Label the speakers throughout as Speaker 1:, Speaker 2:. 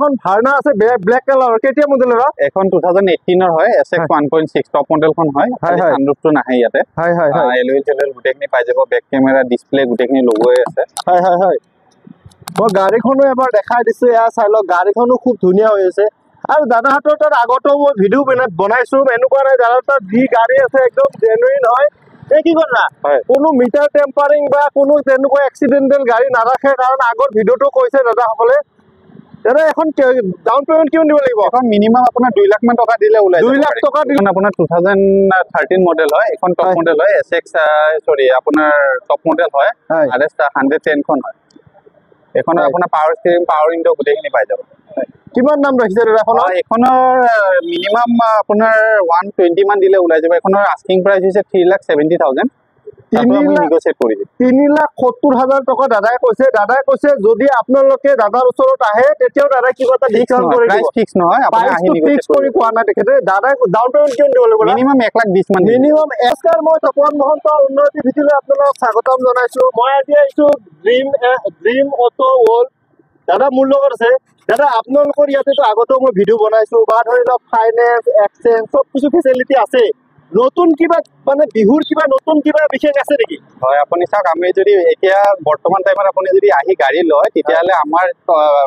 Speaker 1: এখন ভাৰ্না আছে ব্লেক কালাৰৰ কেতিয়া মডেলৰ
Speaker 2: এখন 2018 হয় SX 1.6 টপ মডেলখন হয় সানৰুফটো নাহে ইয়াতে এলুই জেলেল গুটেখিনি পাই যাব বেক কেমেৰা ডিসপ্লে গুটেখিনি লগোই আছে
Speaker 1: মই গাড়ীখনো এবাৰ দেখাই দিছো এয়া চাই লওক গাড়ীখনো খুব ধুনীয়া হৈ আছে আৰু দাদাহঁতৰ তাত আগতো মই ভিডিঅ' বনাইছো এনেকুৱা নাই দাদাৰ তাত যি গাড়ী আছে একদম জেনুইন হয় কি কৰা কোনো মিটাৰ টেম্পাৰিং বা কোনো তেনেকুৱা এক্সিডেন্টেল গাড়ী নাৰাখে কাৰণ আগৰ ভিডিঅ'টো কৈছে দাদাসকলে দাদা এখন ডাউন পেমেন্ট কিমান দিব লাগিব
Speaker 2: এখন মিনিমাম আপোনাৰ 2 লাখ মান টকা দিলে ওলাই
Speaker 1: 2 লাখ টকা দিলে
Speaker 2: আপোনাৰ 2013 মডেল হয় এখন টপ মডেল হয় SX সৰি আপোনাৰ টপ মডেল হয় RS 110 খন হয় এখন আপোনাৰ পাৱাৰ ষ্টিয়াৰিং পাৱাৰ উইন্ডো গুটেখিনি পাই যাব
Speaker 1: কিমান দাম ৰাখিছে দাদা
Speaker 2: এখনৰ মিনিমাম আপোনাৰ 120 মান দিলে ওলাই যাব এখনৰ আস্কিং প্ৰাইস হৈছে 3,70,000 আমি নেগোশিয়েট কৰি দিম
Speaker 1: 3,70,000 টকা দাদাই কৈছে যদি আপোনালোকে দাদাৰ ওচৰত আহে তেতিয়াও দাদা কিবা এটা ডিসকাউন্ট কৰি দিব
Speaker 2: প্ৰাইস ফিক্স নহয় আপুনি আহি
Speaker 1: নেগোশিয়েট কৰি কোৱা না দেখতে দাদাই ডাউন পেমেন্ট কিমান দিব লাগিব
Speaker 2: মিনিমাম 1,20,000 মান
Speaker 1: মিনিমাম এস্কাৰ মই তপন মহন্ত উন্নতি ভিডিঅ'লৈ আপোনালোকক স্বাগতম জনাইছো মই আজি আহিছো ড্ৰিম অটো ৱৰ্ল্ড দাদা মোৰ লগত আছে দাদা আপোনালোকৰ ইয়াতেতো আগতেও মই ভিডিঅ' বনাইছো বা ধৰি লওক ফাইনেন্স এক্সচেঞ্জ সব কিছু ফেচিলিটি আছে নতুন কিবা মানে বিহুৰ কিবা নতুন কিবা বিশেষ আছে নেকি
Speaker 2: হয় আপুনি চাওক আমি যদি এতিয়া বৰ্তমান টাইমত আপুনি যদি আহি গাড়ী লয় তেতিয়াহলে আমাৰ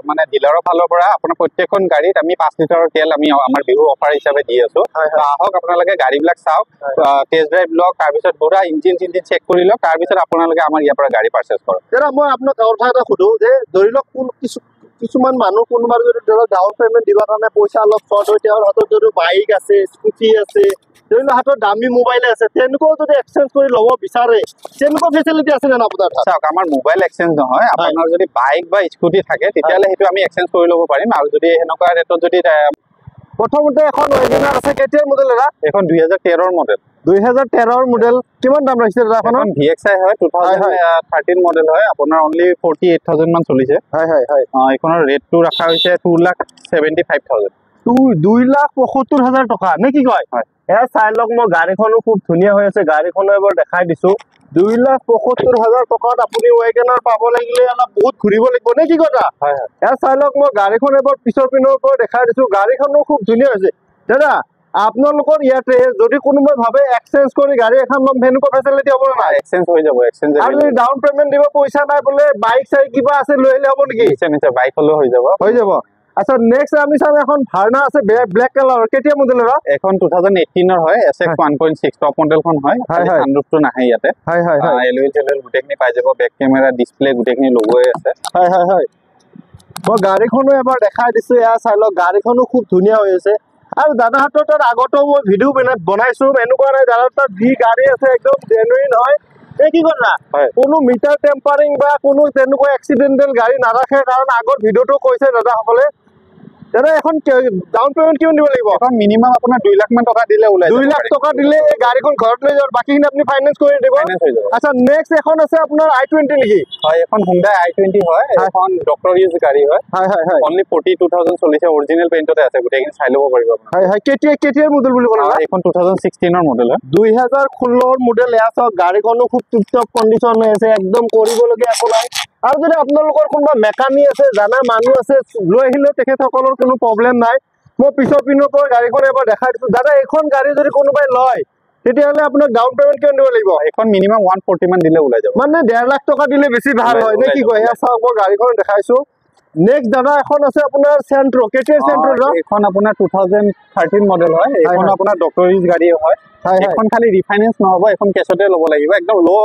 Speaker 2: মানে ডিলাৰৰ ফালৰ পৰা আপোনাৰ প্ৰত্যেকখন গাড়ীত আমি 5 লিটাৰৰ তেল আমি আমাৰ বিহু অফাৰ হিচাপে দি আছো আহক আপোনালোকে গাড়ীবিলাক চাওক টেষ্ট ড্ৰাইভ লওক তাৰ পিছত পুৰা ইঞ্জিন চেক কৰি লওক তাৰ পিছত আপোনালোকে আমাৰ ইয়াৰ পৰা গাড়ী পাৰচেজ কৰক
Speaker 1: দাদা মই আপোনাক কথা এটা সুধো যে ধৰি লওক কিছুমান মানুহ কোনোবাৰ যদি ডাউন পেমেন্ট দিবৰ কাৰণে পইচা অলপ শৰ্ট হয় তেওঁৰ হাতত যদি বাইক আছে স্কুটি আছে ধৰি লওক হাতত দামী মোবাইল আছে তেনেকুৱাও যদি এক্সচেঞ্জ কৰি ল'ব বিচাৰে তেনেকুৱা ফেচিলিটি আছে জানো আপোনাৰ তাত
Speaker 2: চাওক আমাৰ মোবাইল এক্সচেঞ্জ নহয় আপোনাৰ যদি বাইক বা স্কুটি থাকে তেতিয়াহলে সেইটো আমি এক্সচেঞ্জ কৰি ল'ব পাৰিম আৰু যদি এনেকুৱা ৰেটত যদি
Speaker 1: প্ৰথমতে এখন ৱেগনাৰ আছে কেতিয়াৰ মডেল দাদা
Speaker 2: এখন 2013 মডেল
Speaker 1: 2013 মডেল কিমান দাম ৰাখিছে দাদা এখন
Speaker 2: VXI হয় 2013 মডেল হয় আপোনাৰ অনলি 48,000 মান চলিছে এখনৰ ৰেটটো ৰাখা হৈছে 2,75,000 2,75,000
Speaker 1: টকা নে কি কয় এয়া চাই লওক মই গাড়ীখনো খুব ধুনীয়া হৈ আছে গাড়ীখনো এবাৰ দেখাই দিছো 2,75,000 টকাত আপুনি ৱেগনাৰ পাব লাগিলে অলপ বহুত ঘূৰিব লাগিব নে কি কথা এয়া চাই লওক মই গাড়ীখন এবাৰ পিছৰ পিনৰ পৰা দেখাই দিছো গাড়ীখনো খুব ধুনীয়া হৈছে দাদা আপোনালোকৰ ইয়াতে যদি কোনোবাই ভাবে এক্সচেঞ্জ কৰি গাড়ী এখন ল'ম তেনেকুৱা ফেচিলিটি হ'ব না
Speaker 2: এক্সচেঞ্জ হৈ যাব এক্সচেঞ্জ
Speaker 1: আৰু যদি ডাউন পেমেন্ট দিব পইচা নাই বোলে বাইক চাই কিবা আছে লৈ আহিলে হ'ব নেকি
Speaker 2: নিশ্চয় বাইক হ'লেও হৈ যাব
Speaker 1: আচ্ছা নেক্সট আমি চাম এখন ভাৰ্না আছে ব্লেক কালাৰৰ কেতিয়া মডেলৰ
Speaker 2: এখন 2018 হয় SX 1.6 টপ মডেলখন হয় সানৰুফটো নাহে ইয়াতে এলুই জেলেল গুটেখিনি পাই যাব বেক কেমেৰা ডিসপ্লে গুটেখিনি লগোই আছে
Speaker 1: মই গাড়ীখনো এবাৰ দেখাই দিছো এয়া চাই লওক গাড়ীখনো খুব ধুনীয়া হৈ আছে আৰু দাদাহঁতৰ তাত আগতো মই ভিডিঅ' বনাইছো এনেকুৱা নাই দাদাৰ তাত যি গাড়ী আছে একদম জেনুইন হয় কি কৰা কোনো মিটাৰ টেম্পাৰিং বা কোনো তেনেকুৱা এক্সিডেন্টেল গাড়ী নাৰাখে কাৰণ আগৰ ভিডিঅ'টো কৈছে দাদাসকলে দাদা এখন ডাউন পেমেন্ট কিমান দিব লাগিব
Speaker 2: এখন মিনিমাম আপোনাৰ 2 লাখ মান টকা দিলে ওলাই
Speaker 1: 2 লাখ টকা দিলে এই গাড়ীখন ঘৰত লৈ যাব বাকিখিনি আপুনি ফাইনেন্স কৰি দিব আচ্ছা নেক্সট এখন আছে আপোনাৰ i20 নেকি
Speaker 2: হয় এখন Hyundai i20 হয় এখন ডক্টৰ ইউজ গাড়ী হয় অনলি 42,000 চলিছে অৰিজিনাল পেইণ্টতে আছে গুটেখিনি চাই ল'ব পাৰিব
Speaker 1: আপুনি কেতিয়াৰ মডেল বুলি ক'লে
Speaker 2: এখন 2016 ৰ মডেল হয়
Speaker 1: 2016 ৰ মডেল এয়া চাওক গাড়ীখনো খুব টিপটপ কণ্ডিশ্যন হৈ আছে একদম কৰিবলগীয়া একো নাই আৰু যদি আপোনালোকৰ কোনোবা মেকানিক আছে জানা মানুহ আছে লৈ আহিলেও তেখেতসকলৰ কোনো প্ৰব্লেম নাই মই পিছৰ পিনৰ পৰা গাড়ীখন এবাৰ দেখাই দিছো দাদা এখন গাড়ী যদি কোনোবাই লয় তেতিয়াহলে আপোনাক ডাউন পেমেন্ট কিমান দিব লাগিব
Speaker 2: এখন মিনিমাম 140 মান দিলে ওলাই যাব
Speaker 1: মানে 1.5 লাখ টকা দিলে বেছি ভাল হয় নে কি কয় এয়া চাওক মই গাড়ীখন দেখাইছো নেক্সট দাদা এখন আছে আপোনাৰ সেন্ট্ৰো কেটিয়াৰ সেন্ট্ৰো
Speaker 2: এখন আপোনাৰ 2013 মডেল হয় এখন আপোনাৰ ডক্টৰ ইউজ গাড়ী হয় এখন খালি ৰিফাইনেন্স নহব এখন কেছতে ল'ব লাগিব একদম লো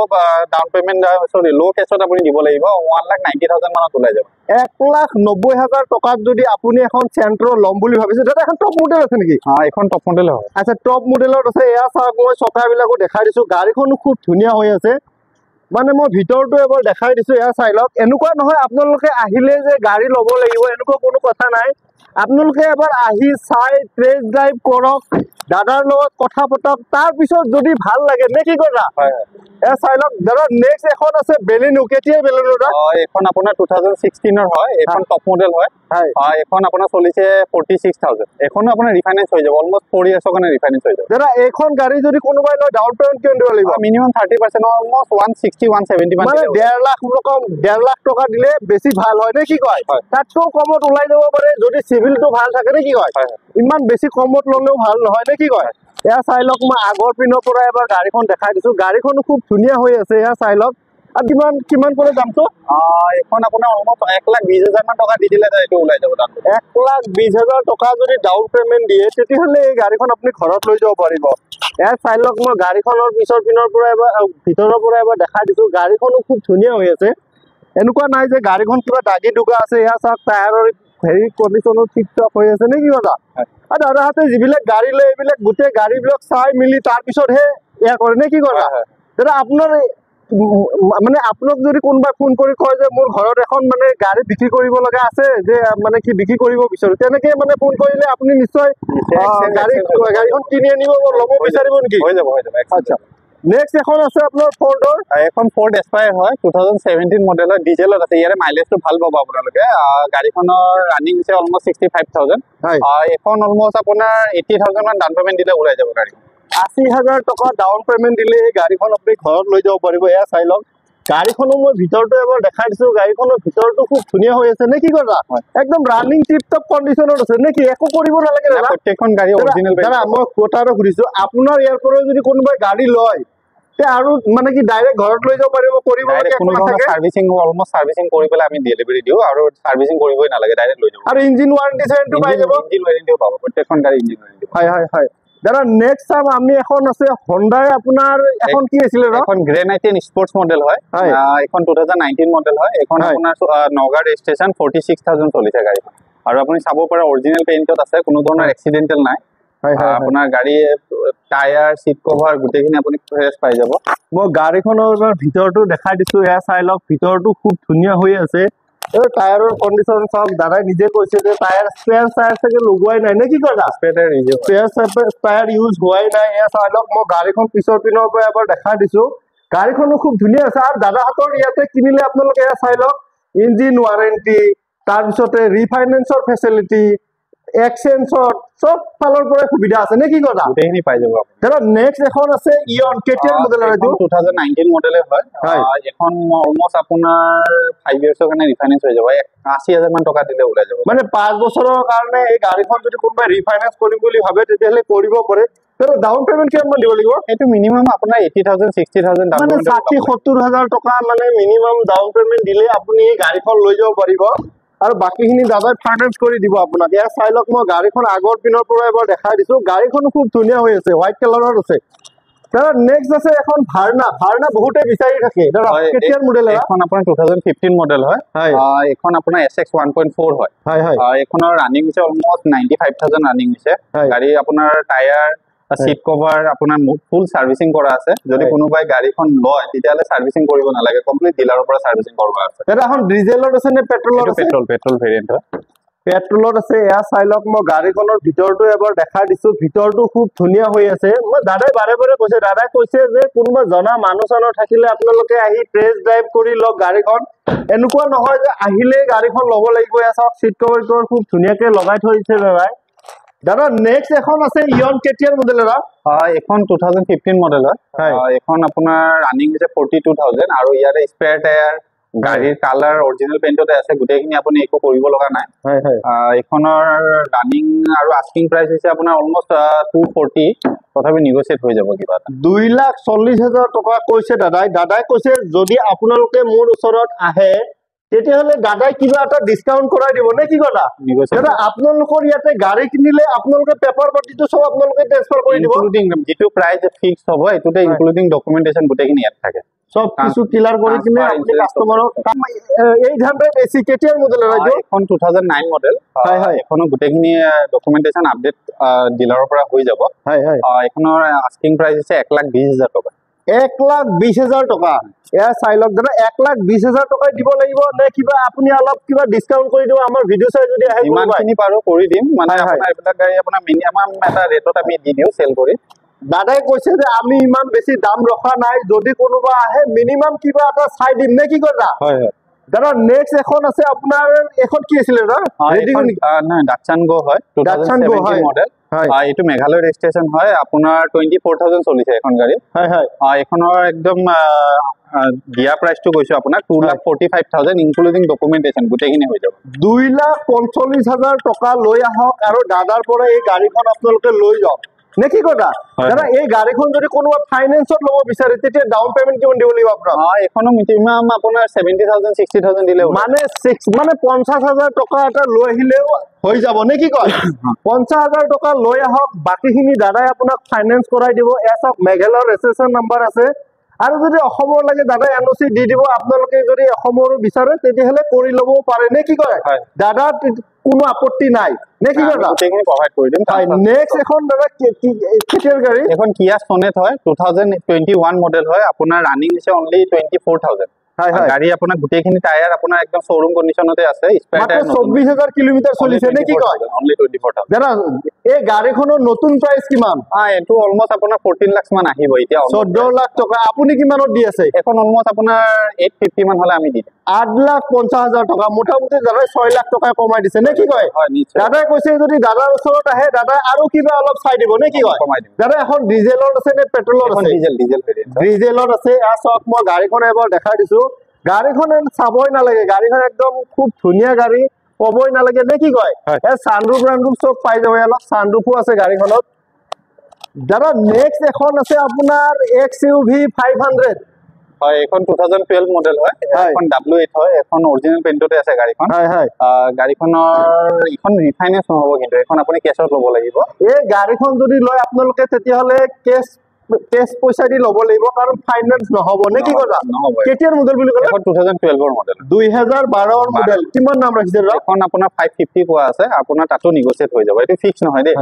Speaker 2: ডাউন পেমেন্ট সৰি লো কেছত আপুনি দিব লাগিব 1,90,000 মানত ওলাই যাব
Speaker 1: 1,90,000 টকাত যদি আপুনি এখন সেন্ট্ৰো ল'ম বুলি ভাবিছে দাদা এখন টপ মডেল আছে নেকি
Speaker 2: এখন টপ মডেল হয়
Speaker 1: আচ্ছা টপ মডেলত আছে এয়া চাওক মই চকাবিলাকো দেখাই দিছো গাড়ীখনো খুব ধুনীয়া হৈ আছে মানে মই ভিতৰটো এবাৰ দেখাই দিছো এয়া চাই লওক এনেকুৱা নহয় আপোনালোকে আহিলে যে গাড়ী ল'ব লাগিব এনেকুৱা কোনো কথা নাই আপোনালোকে এবাৰ আহি চাই টেষ্ট ড্ৰাইভ কৰক, দাদাৰ লগত কথা পাতক, তাৰ পিছত যদি ভাল লাগে নে কি কৰা চাই লওক। দাদা নেক্সট এখন আছে বেলিনো, কেতিয়া বেলিনো?
Speaker 2: এখন আপোনাৰ 2016 হয়, এখন টপ মডেল হয়। এখন আপোনাৰ চলিছে 46,000। এখনো আপোনাৰ ৰিফাইনেন্স হৈ যাব, অলমোষ্ট 4 ইয়াৰ্ছৰ কাৰণে ৰিফাইনেন্স হৈ যাব।
Speaker 1: দাদা এইখন গাড়ী যদি কোনোবাই লয় ডাউন পেমেণ্ট কিমান দিব লাগিব?
Speaker 2: মিনিমাম 30%, অলমোষ্ট 160-170 মান,
Speaker 1: মানে 1.5 লাখ টকা দিলে বেছি ভাল হয় নে কি কয়? তাতকৈ কমত ওলাই যাব পাৰে যদি চিভিলটো ভাল থাকে নে কি কয়? ইমান বেছি কমত ললেও ভাল নহয় নে কি কয়? এয়া চাই লওক, মই আগৰ পিনৰ পৰা এবাৰ গাড়ীখন দেখাই দিছো, গাড়ীখনো খুব ধুনীয়া হৈ আছে। এয়া চাই লওক। আৰু কিমান কৰে দামটো?
Speaker 2: এখন আপোনাৰ অলমোষ্ট 1,20,000 মান টকা দি দিলে এইটো ওলাই যাব দামটো।
Speaker 1: 1,20,000 টকা যদি ডাউন পেমেণ্ট দিয়ে তেতিয়াহ'লে এই গাড়ীখন আপুনি ঘৰত লৈ যাব পাৰিব। এয়া চাই লওক, মই গাড়ীখনৰ পিছৰ পিনৰ পৰা এবাৰ ভিতৰৰ পৰা এবাৰ দেখাই দিছো, গাড়ীখনো খুব ধুনীয়া হৈ আছে। এনেকুৱা নাই যে গাড়ীখন কিবা দাগি দুগা আছে। এয়া চাওক, টায়াৰৰ হেৰি কণ্ডিশ্যনো ঠিক ঠাক হৈ আছে নে কি কথা? আৰু দাদাহঁতে যিবিলাক গাড়ী লয় এইবিলাক গোটেই গাড়ীবিলাক চাই মেলি তাৰপিছতহে এয়া কৰে নে কি কথা? দাদা আপোনাৰ মানে আপোনাক যদি কোনোবাই ফোন কৰি কয় যে মোৰ ঘৰত এখন মানে গাড়ী বিক্ৰী কৰিব লগা আছে, যে মানে কি বিক্ৰী কৰিব বিচাৰো, তেনেকে মানে ফোন কৰিলে আপুনি নিশ্চয় গাড়ীখন কিনি আনিব ল'ব বিচাৰিব নেকি?
Speaker 2: হৈ যাব।
Speaker 1: আচ্ছা, নেক্সট এখন আছে আপোনাৰ ফৰ্ডৰ।
Speaker 2: এখন ফৰ্ড এস্পায়াৰ হয়, 2017 মডেল হয়, ডিজেলত আছে। ইয়াৰে মাইলেজটো ভাল পাব আপোনালোকে। গাড়ীখনৰ ৰানিং হৈছে অলমোষ্ট 65,000। এখন অলমোষ্ট আপোনাৰ 80,000 মান ডাউন পেমেণ্ট দিলে ওলাই যাব গাড়ী।
Speaker 1: 80,000 টকা ডাউন পেমেণ্ট দিলে এই গাড়ীখন আপুনি ঘৰত লৈ যাব পাৰিব। এয়া চাই লওক, গাড়ীখনো মই ভিতৰটো এবাৰ দেখাই দিছো, গাড়ীখনৰ ভিতৰটো খুব ধুনীয়া হৈ আছে নে কি কথা? একদম ৰানিং টিপ টপ কণ্ডিশ্যনত আছে নে কি? একো কৰিব নালাগে দাদা,
Speaker 2: প্ৰত্যেকখন গাড়ী অৰিজিনেল।
Speaker 1: দাদা মই কথা এটা সুধিছো, আপোনাৰ ইয়াৰ পৰা যদি কোনোবাই গাড়ী লয় আৰু মানে কি ডাইৰেক্ট ঘৰত লৈ যাব পাৰিব? কৰিব
Speaker 2: সাৰ্ভিচিং, অলমোষ্ট সাৰ্ভিচিং কৰি পেলাই আমি ডেলিভাৰী দিওঁ, আৰু সাৰ্ভিচিং কৰিবই নালাগে, ডাইৰেক্ট লৈ যাব।
Speaker 1: আৰু ইঞ্জিন ৱাৰেণ্টি চেৰেণ্টি পাই যাব?
Speaker 2: ইঞ্জিন ৱাৰেণ্টিও পাব, প্ৰত্যেকখন গাড়ী ইঞ্জিন ৱাৰেণ্টি।
Speaker 1: হয়। দাদা নেক্সট চাম আমি এখন আছে হণ্ডাই, আপোনাৰ এখন কি আছিলে?
Speaker 2: এখন গ্ৰেনাইট স্পৰ্টছ মডেল হয়, এখন 2019 মডেল হয়। এখন আপোনাৰ নগাঁও ৰেজিষ্ট্ৰেচন, 46,000 চলিছে গাড়ীখন। আৰু আপুনি চাব পাৰে অৰিজিনেল পেইণ্টত আছে, কোনো ধৰণৰ এক্সিডেণ্টেল নাই। আপোনাৰ গাড়ী টায়াৰ, চিট কভাৰ গোটেইখিনি আপুনি ফ্ৰেছ পাই যাব।
Speaker 1: মই গাড়ীখনৰ ভিতৰটো দেখাই দিছো, এয়া চাই লওক, ভিতৰটো খুব ধুনীয়া হৈ আছে। টায়াৰৰ কণ্ডিশ্যন চাওক, দাদাই নিজে কৈছে যে টায়াৰ স্পেয়াৰ চাগে লগোৱাই নাই নে কি কথা? টায়াৰ ইউজ হোৱাই নাই। এয়া চাই লওক, মই গাড়ীখন পিছৰ পিনৰ পৰা এবাৰ দেখাই দিছো, গাড়ীখনো খুব ধুনীয়া আছে। আৰু দাদাহঁতৰ ইয়াতে কিনিলে আপোনালোকে এয়া চাই লওক, ইঞ্জিন ৱাৰেণ্টি, তাৰপিছতে ৰিফাইনেন্সৰ ফেচিলিটি, এক্সচেঞ্জৰ চব ফালৰ পৰাই সুবিধা আছে নে কি কথা?
Speaker 2: গোটেইখিনি পাই যাব।
Speaker 1: দাদা নেক্সট এখন আছে ইয়ন, কেতিয়াৰ মডেল হয়?
Speaker 2: 2019 মডেলে হয়। এখন অলমোষ্ট আপোনাৰ 5 ইয়াৰ্ছৰ কাৰণে ৰিফাইনেন্স হৈ যাব, 80,000 মান টকা দিলে ওলাই যাব।
Speaker 1: মানে 5 বছৰৰ কাৰণে এই গাড়ীখন যদি কোনোবাই ৰিফাইনেন্স কৰিম বুলি ভাবে তেতিয়াহ'লে কৰিব পাৰে। ডাউন পেমেণ্ট কিমান দিব লাগিব?
Speaker 2: এইটো মিনিমাম আপোনাৰ 80,000 60,000 ডাউন পেমেণ্ট,
Speaker 1: 60-70,000 টকা মানে মিনিমাম ডাউন পেমেণ্ট দিলে আপুনি এই গাড়ীখন লৈ যাব পাৰিব, আৰু বাকীখিনি দাদাই ফাইনেন্স কৰি দিব আপোনাক। এয়া চাই লওক, মই গাড়ীখন আগৰ পিনৰ পৰা এবাৰ দেখাই দিছো, গাড়ীখনো খুব ধুনীয়া হৈ আছে, হোৱাইট কালাৰত আছে। দাদা নেক্সট আছে এখন ভাৰ্না। ভাৰ্না বহুতে বিচাৰি থাকে, দাদা কেতিয়াৰ মডেল?
Speaker 2: এখন আপোনাৰ 2015 মডেল হয়। এখন আপোনাৰ SX 1.4 হয়। এইখনৰ ৰানিং হৈছে অলমোষ্ট 95,000 ৰানিং হৈছে। গাড়ী আপোনাৰ টায়াৰ, চিট কভাৰ আপোনাৰ ফুল সাৰ্ভিসিং কৰা আছে। যদি কোনোবাই গাড়ীখন লয় তেতিয়াহলে সাৰ্ভিসিং কৰিব নালাগে, কমপ্লিট ডিলাৰৰ পৰা সাৰ্ভিসিং কৰিব আছে। এটা এখন ডিজেলত আছে নে পেট্ৰলত আছে? পেট্ৰল ভেৰিয়েন্ট হয়। পেট্ৰলত আছে। এয়া চাই লওক, মই গাড়ীখনৰ ভিতৰটো এবাৰ দেখাই দিছো, ভিতৰটো খুব ধুনীয়া হৈ আছে। মই দাদাই বাৰে বাৰে কৈছে, দাদাই কৈছে যে কোনোবা জনা মানুহ চানুহ থাকিলে আপোনালোকে আহি টেষ্ট ড্ৰাইভ কৰি লওক গাড়ীখন। এনেকুৱা নহয় যে আহিলে গাড়ীখন ল'ব লাগিব। এয়া চাওক, চিট কভাৰ খুব ধুনীয়াকে লগাই থৈছে দাদাই। দাদা নেক্সট এখন আছে ইয়ন, কেতিয়াৰ মডেল? এখন 2015 মডেল হয়। এখন আপোনাৰ ৰানিং হৈছে 42,000 আৰু ইয়াৰে স্পেয়াৰ টায়াৰ, গাড়ীৰ কালাৰ অৰিজিনেল পেইণ্টতে আছে, গোটেইখিনি আপুনি একো কৰিব লগা নাই। এইখনৰ ৰানিং আৰু আস্কিং প্ৰাইচ হৈছে আপোনাৰ অলমোষ্ট 240, তথাপি নিগোচিয়েট হৈ যাব কিবা এটা। 2,40,000 টকা কৈছে দাদাই। দাদাই কৈছে যদি আপোনালোকে মোৰ ওচৰত আহে তেতিয়াহলে দাদাই কিবা এটা ডিসকাউন্ট কৰাই দিব নে কি কথা? দাদা আপোনালোকৰ ইয়াতে গাড়ী কিনিলে আপোনালোকে পেপাৰ পাতিটো সব আপোনালোকে ট্ৰান্সফাৰ কৰি দিব, ইনক্লুডিং যেটো প্ৰাইস ফিক্স হ'ব এটোতে ইনক্লুডিং ডকুমেন্টেশন গোটেইখিনি ইয়াত থাকে, সব কিছু ক্লিয়াৰ কৰি কিনে আপুনি কাস্টমাৰক। এই ধানটা এসি কেতিয়াৰ মডেল হয়? এখন 2009 মডেল। এখনো গোটেইখিনি ডকুমেন্টেশন আপডেট ডিলাৰৰ পৰা হৈ যাব। এখনৰ আস্কিং প্ৰাইস হৈছে 1,20,000 টকা।
Speaker 1: 1,20,000 টকা এয়া চাই লওক দাদা 1,20,000 টকাই দিব লাগিব নে কিবা আপুনি অলপ কিবা ডিসকাউন্ট কৰি দিব আমাৰ ভিডিও চাই যদি আহে
Speaker 2: ইমানখিনি পাৰো কৰি দিম মানে আপোনাৰ এইবিলাক গাড়ী আপোনাৰ মিনিমাম এটা ৰেটত আমি দি দিওঁ চেল কৰি
Speaker 1: দাদাই কৈছে যে আমি ইমান বেছি দাম ৰখা নাই যদি কোনোবা আহে মিনিমাম কিবা এটা চাই দিম নে কি কয়
Speaker 2: হয় হয়
Speaker 1: দাদা নেক্সট এখন আছে আপোনাৰ এখন কি আছিল দাদা
Speaker 2: নহয় ডাকচান গো হয় 2017 মডেল এইটো মেঘালয় ৰেজিষ্ট্ৰেচন হয় আপোনাৰ 24,000 চলিছে এখন গাড়ী
Speaker 1: হয় হয়
Speaker 2: এখনৰ একদম দিয়া প্ৰাইসটো কৈছো আপোনাক 2,45,000 ইনক্লুডিং ডকুমেন্টেশন গোটেইখিনি হৈ যাব
Speaker 1: 2,45,000 টকা লৈ আহক আৰু দাদাৰ পৰা এই গাড়ীখন আপোনালোকে লৈ যাওক নে কি কথা দাদা এই গাড়ীখন যদি কোনোবা ফাইনেন্সত ল'ব বিচাৰে তেতিয়া ডাউন পেমেন্ট কিমান দিব লাগিব আপোনাক
Speaker 2: এখনো মিনিমাম আপোনাৰ 70,000 60,000 দিলে
Speaker 1: মানে 50,000 টকা এটা লৈ আহিলেও হৈ যাব নে কি কয় 50,000 টকা লৈ আহক বাকিখিনি দাদাই আপোনাক ফাইনেন্স কৰাই দিব এছ অফ মেঘালয়ৰ ৰেজিষ্ট্ৰেচন নাম্বাৰ আছে আৰু যদি অসমৰ লাগে দাদাই এনঅ'চি দি দিব আপোনালোকে যদি অসমৰো বিচাৰে তেতিয়াহলে কৰি ল'ব পাৰে নে কি কয় দাদা কোনো আপত্তি নাই নে কি কয়
Speaker 2: গোটেইখিনি প্ৰভাইড কৰি দিম
Speaker 1: নেক্সট এখন দাদা কেতিয়াৰ গাড়ী
Speaker 2: এখন কিয়া সনেট হয় 2021 মডেল হয় আপোনাৰ ৰানিং আছে অনলি 24,000 গাড়ী আপোনাৰ গোটেইখিনি টায়াৰ আপোনাৰ একদম শোৰুম কন্ডিশনতে আছে স্পেয়াৰ টায়াৰ
Speaker 1: 24,000 কিলোমিটাৰ চলিছে নে কি কয়
Speaker 2: অনলি 24,000
Speaker 1: দাদা এই গাড়ীখনৰ নতুন প্ৰাইস কিমান
Speaker 2: এটো অলমোস্ট আপোনাৰ 14 লাখ মান আহিব এতিয়া
Speaker 1: 14 লাখ টকা আপুনি কিমানত দি আছে
Speaker 2: এখন অলমোস্ট আপোনাৰ 850 মান হলে আমি দিম
Speaker 1: 8,50,000 টকা মোটামুটি দাদাই 6 লাখ টকা কমাই দিছে নে কি কয় দাদাই কৈছে যদি দাদাৰ ওচৰত আহে দাদা আৰু কিবা অলপ চাই দিব নে কি কয় দাদা এখন ডিজেলৰ আছে নে পেট্ৰলৰ আছে ডিজেলৰ আছে চাওক মই গাড়ীখন এবাৰ দেখাই দিছো গাড়ীখন চাবই নালাগে গাড়ীখন একদম খুব ধুনীয়া গাড়ী কবই নালাগে নে কি কয় সানৰুফ ৰানৰুফ চব পাই যাব অলপ সানৰুফো আছে গাড়ীখনত দাদা নেক্সট এখন আছে আপোনাৰ XUV 500
Speaker 2: হয় এখন 2012 মডেল হয় এখন W8 হয় এখন অৰিজিনাল পেইন্টতে আছে গাড়ীখন
Speaker 1: হয় হয়
Speaker 2: গাড়ীখনৰ এখন ৰিফাইনেন্স নহব কিন্তু এখন আপুনি কেছত ল'ব লাগিব
Speaker 1: এই গাড়ীখন যদি লয় আপোনালোকে তেতিয়াহলে কেছ পইচা দি ল'ব লাগিব কাৰণ ফাইনেন্স নহব নে কি কথা কেতিয়াৰ মডেল বুলি ক'লে
Speaker 2: 2012 ৰ মডেল
Speaker 1: 2012 ৰ মডেল কিমান নাম ৰাখিছে
Speaker 2: এখন আপোনাৰ 550 কোৱা আছে আপোনাৰ তাতো নেগোচিয়েট হৈ যাব এটো ফিক্স নহয় দেই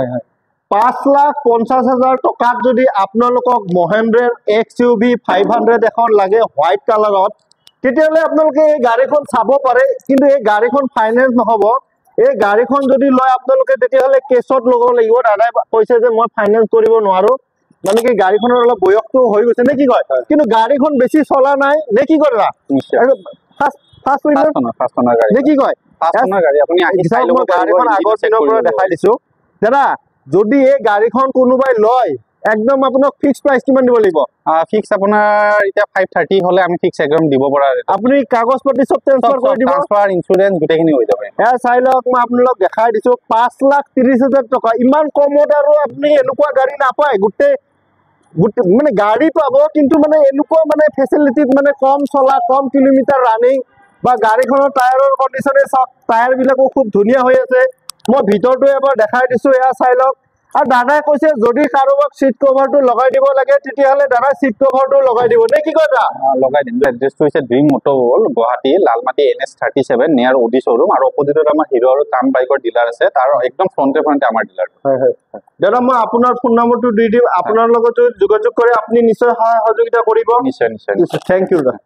Speaker 1: 5,50,000 টকাত যদি আপোনালোকক মহেন্দ্ৰৰ XUV 500 এখন লাগে হোৱাইট কালাৰত তেতিয়াহলে আপোনালোকে এই গাড়ীখন চাব পাৰে কিন্তু এই গাড়ীখন ফাইনেন্স নহব এই গাড়ীখন যদি লয় আপোনালোকে তেতিয়াহলে কেছত ল'ব লাগিব দাদাই কৈছে যে মই ফাইনেন্স কৰিব নোৱাৰো মানে কি গাড়ীখনৰ অলপ বয়সটো হৈ গৈছে নে কি কয় কিন্তু গাড়ীখন বেছি চলা নাই নে কি কয় ফাৰ্ষ্ট গাড়ী নে কি কয়
Speaker 2: গাড়ী আপুনি আহি চাই ল'ব
Speaker 1: গাড়ীখন আগৰ দিনৰ পৰা দেখাই দিছো দাদা যদি এই গাড়ীখন কোনোবাই লয় একদম আপোনাক ফিক্স প্ৰাইস কিমান দিব লাগিব
Speaker 2: ফিক্স আপোনাৰ এটা 530 হলে আমি ফিক্স একদম দিব পৰা
Speaker 1: আপুনি কাগজ পাতি সব ট্ৰান্সফাৰ কৰি দিব
Speaker 2: ট্ৰান্সফাৰ ইনস্যুৰেন্স গোটেইখিনি হৈ যাব
Speaker 1: চাই লওক মই আপোনালোক দেখাই দিছো 5,30,000 টকা ইমান কমত আৰু আপুনি এনেকুৱা গাড়ী নাপায় গোটেই মানে গাড়ী পাব কিন্তু মানে এনেকুৱা মানে ফেচিলিটিত মানে কম চলা কম কিলোমিটাৰ ৰানিং বা গাড়ীখনৰ টায়াৰৰ কন্ডিশনে চাওক টায়াৰ বিলাকো খুব ধুনীয়া হৈ আছে মই ভিতৰটো এবাৰ দেখাই দিছো এয়া চাই লওক আৰু দাদাই কৈছে যদি কাৰোবাক সিট কভাৰটো লগাই দিব লাগে তেতিয়াহলে দাদা সিট কভাৰটো লগাই দিব নে কি কথা
Speaker 2: লগাই দিম এড্ৰেছটো হৈছে ড্ৰিম মটৰ ৱৰ্ল্ড গুৱাহাটী লালমাটি NS37 নিয়াৰ অডি শ্বৰুম আৰু অপজিটত আমাৰ হিৰো আৰু টাৰ্ম বাইকৰ ডিলাৰ আছে তাৰ একদম ফ্ৰণ্টে আমাৰ ডিলাৰ
Speaker 1: হয় দাদা মই আপোনাৰ ফোন নম্বৰটো দি দিম আপোনাৰ লগত যোগাযোগ কৰি আপুনি নিশ্চয় সহযোগিতা কৰিব
Speaker 2: নিশ্চয়
Speaker 1: থ্যাংক ইউ দাদা